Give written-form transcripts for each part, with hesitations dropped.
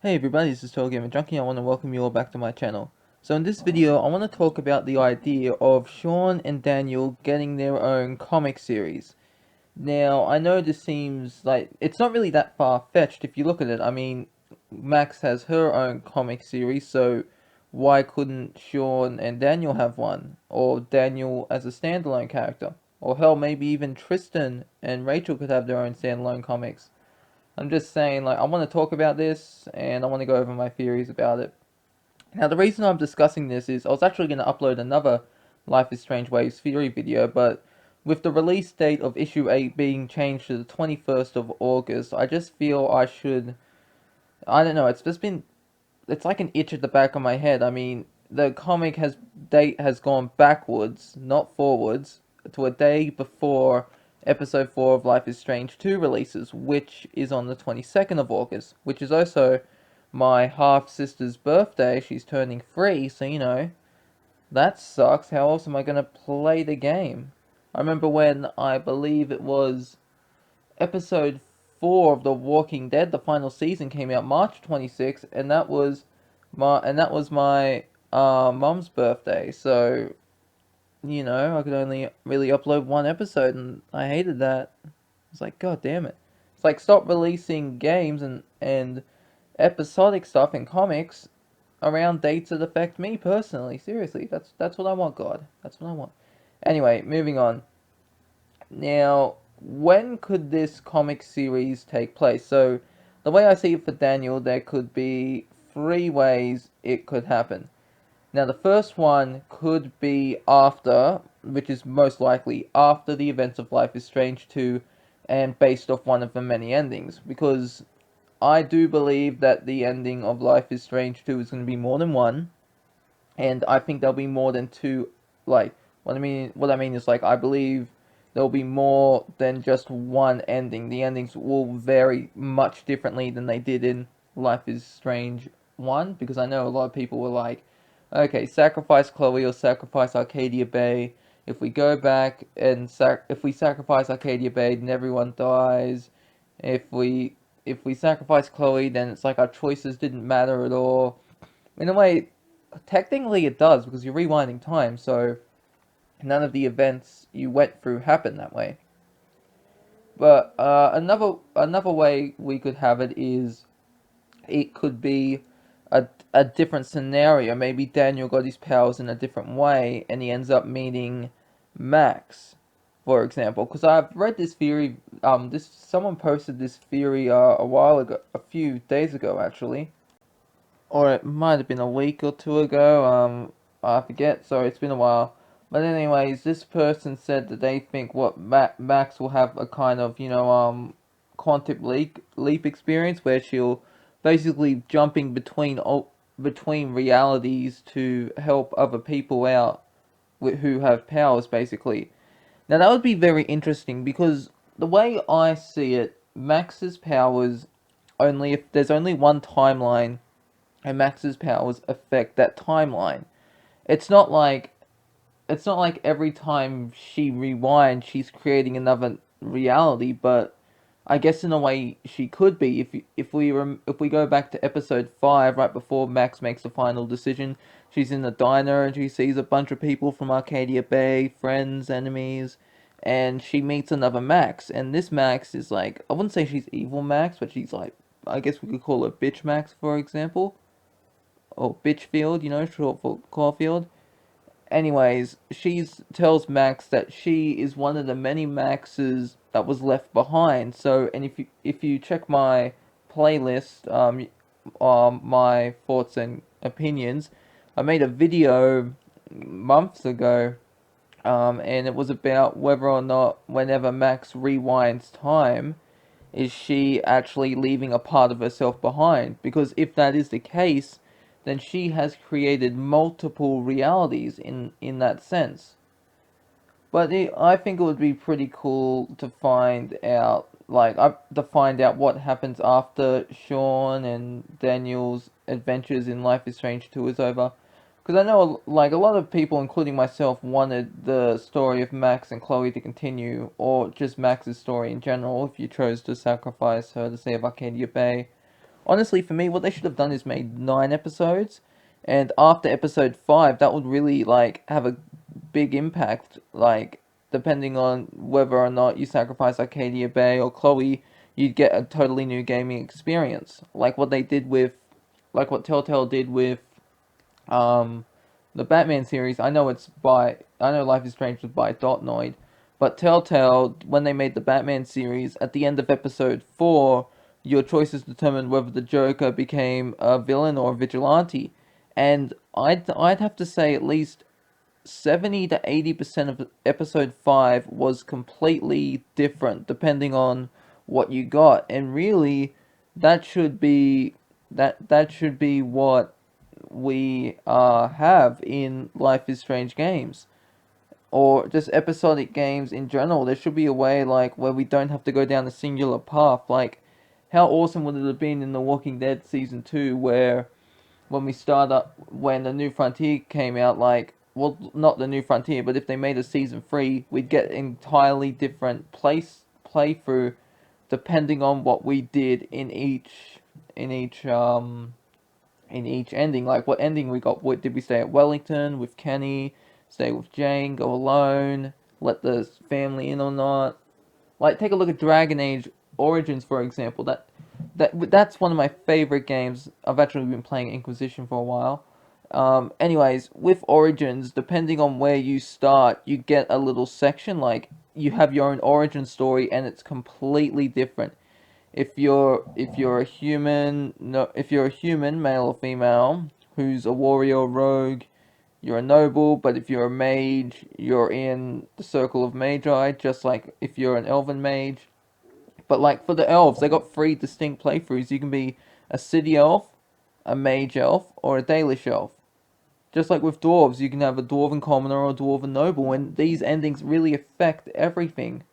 Hey everybody, this is TotalGamerJunkie. I want to welcome you all back to my channel. So in this video, I want to talk about the idea of Sean and Daniel getting their own comic series. Now, I know this seems like, it's not really that far-fetched if you look at it. I mean, Max has her own comic series, so why couldn't Sean and Daniel have one? Or Daniel as a standalone character? Or hell, maybe even Tristan and Rachel could have their own standalone comics. I'm just saying, like, I want to talk about this, and I want to go over my theories about it. Now, the reason I'm discussing this is I was actually going to upload another Life is Strange Waves theory video, but with the release date of issue 8 being changed to the 21st of August, I just feel I should, I don't know, it's like an itch at the back of my head. I mean, the comic date has gone backwards, not forwards, to a day before episode 4 of Life is Strange 2 releases, which is on the 22nd of August, which is also my half sister's birthday. She's turning 3, so that sucks. How else am I going to play the game? I remember when I believe it was episode 4 of The Walking Dead, the final season, came out March 26th, and that was my mom's birthday. So, I could only really upload one episode, and I hated that. It's like, god damn it. It's like, stop releasing games and episodic stuff in comics around dates that affect me personally. Seriously, that's what I want, God. That's what I want. Anyway, moving on. Now, when could this comic series take place? So, the way I see it for Daniel, there could be three ways it could happen. Now, the first one could be after, which is most likely after the events of Life is Strange 2 and based off one of the many endings. Because I do believe that the ending of Life is Strange 2 is going to be more than one, and I think there'll be more than two. Like, what I mean is, like, I believe there'll be more than just one ending. The endings will vary much differently than they did in Life is Strange 1, because I know a lot of people were like, okay, sacrifice Chloe or sacrifice Arcadia Bay. If we go back and if we sacrifice Arcadia Bay, then everyone dies. If we if we sacrifice Chloe, then it's like our choices didn't matter at all. In a way, technically it does, because you're rewinding time, so none of the events you went through happen that way. But another way we could have it is it could be a different scenario. Maybe Daniel got his powers in a different way, and he ends up meeting Max, for example. Because I've read this theory. This someone posted this theory a while ago, a few days ago actually, or it might have been a week or two ago. I forget. So it's been a while. But anyways, this person said that they think what Max will have a kind of quantum leap experience where she'll basically jumping between realities to help other people out who have powers basically. Now that would be very interesting because the way I see it, Max's powers only if there's only one timeline and Max's powers affect that timeline. It's not like it's not like every time she rewinds, she's creating another reality. But I guess in a way she could be if we go back to episode 5, right before Max makes the final decision. She's in the diner and she sees a bunch of people from Arcadia Bay, friends, enemies, and she meets another Max. And this Max is like, I wouldn't say she's evil Max, but she's like, I guess we could call her bitch Max, for example, or Bitchfield, short for Caulfield. Anyways, she tells Max that she is one of the many Maxes that was left behind. So, and if you check my playlist, my thoughts and opinions, I made a video months ago, and it was about whether or not whenever Max rewinds time, is she actually leaving a part of herself behind? Because if that is the case, then she has created multiple realities in that sense. But I think it would be pretty cool to find out, to find out what happens after Sean and Daniel's adventures in Life is Strange 2 is over. Because I know, like, a lot of people, including myself, wanted the story of Max and Chloe to continue, or just Max's story in general, if you chose to sacrifice her to save Arcadia Bay. honestly, for me, what they should have done is made 9 episodes, and after episode 5, that would really like have a big impact. Like, depending on whether or not you sacrifice Arcadia Bay or Chloe, you'd get a totally new gaming experience. Like what Telltale did with um, the Batman series. I know Life is Strange was by Dotnoid, but Telltale, when they made the Batman series, at the end of episode 4, your choices determined whether the Joker became a villain or a vigilante. And I'd have to say at least 70 to 80% of episode 5 was completely different depending on what you got. And really, that should be that should be what we have in Life is Strange games, or just episodic games in general. There should be a way like where we don't have to go down a singular path. Like, how awesome would it have been in The Walking Dead season 2, where when the New Frontier came out, like, well, not the New Frontier, but if they made a season 3, we'd get entirely different playthrough depending on what we did in each in each ending. Like, what ending we got? What did we stay at Wellington with Kenny? Stay with Jane? Go alone? Let the family in or not? Like, take a look at Dragon Age Origins, for example. That's one of my favorite games. I've actually been playing Inquisition for a while. Anyways, with Origins, depending on where you start, you get a little section. Like, you have your own origin story, and it's completely different. If you're a human, no, if you're a human, male or female, who's a warrior, rogue, you're a noble. But if you're a mage, you're in the circle of magi, just like if you're an elven mage. But like for the elves, they got 3 distinct playthroughs. You can be a city elf, a mage elf, or a Dalish elf. Just like with dwarves, you can have a dwarven commoner or a dwarven noble, and these endings really affect everything.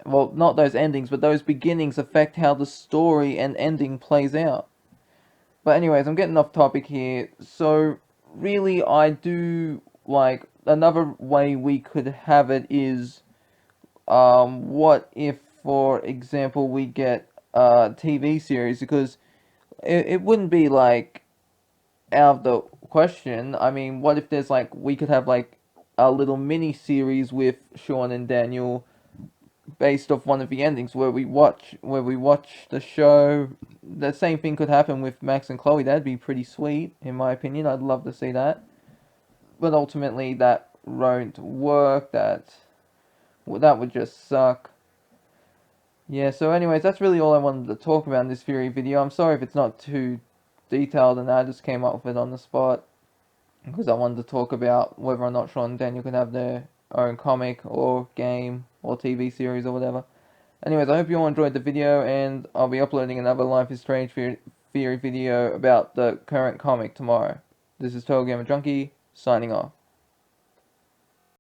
Well, not those endings, but those beginnings affect how the story and ending plays out. But anyways, I'm getting off topic here. So really, I do like another way we could have it is, what if, for example, we get a TV series, because it wouldn't be like out of the question. I mean, what if there's like we could have like a little mini series with Sean and Daniel based off one of the endings where we watch the show. The same thing could happen with Max and Chloe. That'd be pretty sweet, in my opinion. I'd love to see that. But ultimately, that won't work. That would just suck. Yeah, so anyways, that's really all I wanted to talk about in this theory video. I'm sorry if it's not too detailed, and I just came up with it on the spot because I wanted to talk about whether or not Sean and Daniel could have their own comic or game or TV series or whatever. Anyways, I hope you all enjoyed the video, and I'll be uploading another Life is Strange theory video about the current comic tomorrow. This is TotalGamerJunkie, signing off.